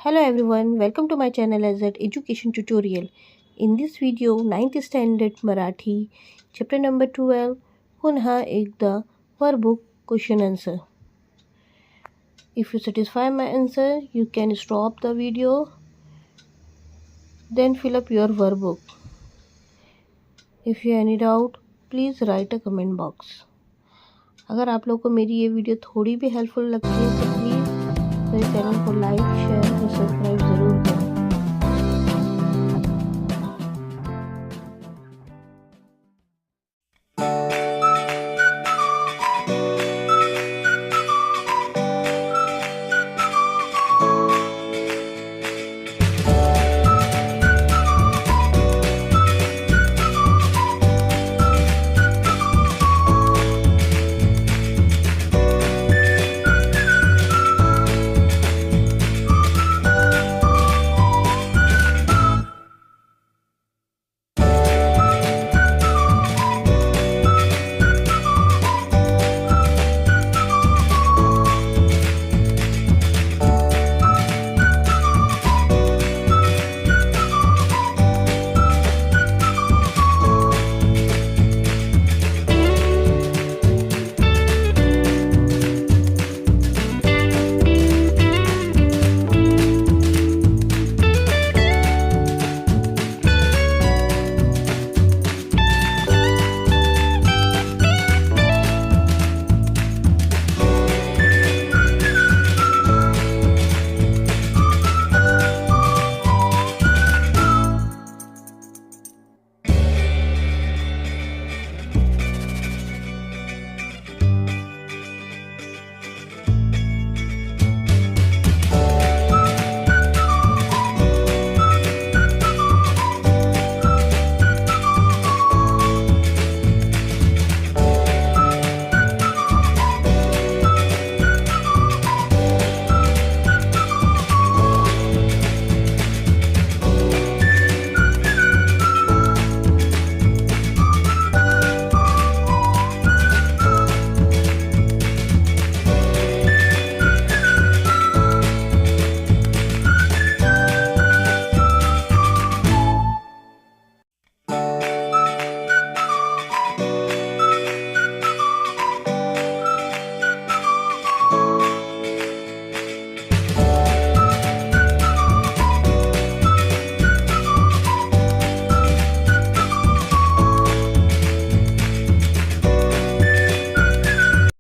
Hello everyone, welcome to my channel as an education tutorial. In this video, 9th standard Marathi, chapter number 12, punha ekda, workbook question answer. If you satisfy my answer, you can stop the video, then fill up your workbook. If you have any doubt, please write a comment box. अगर आप लोग को मेरी ये video थोड़ी भी helpful लगती है तो प्लीज़ मेरे चैनल को लाइक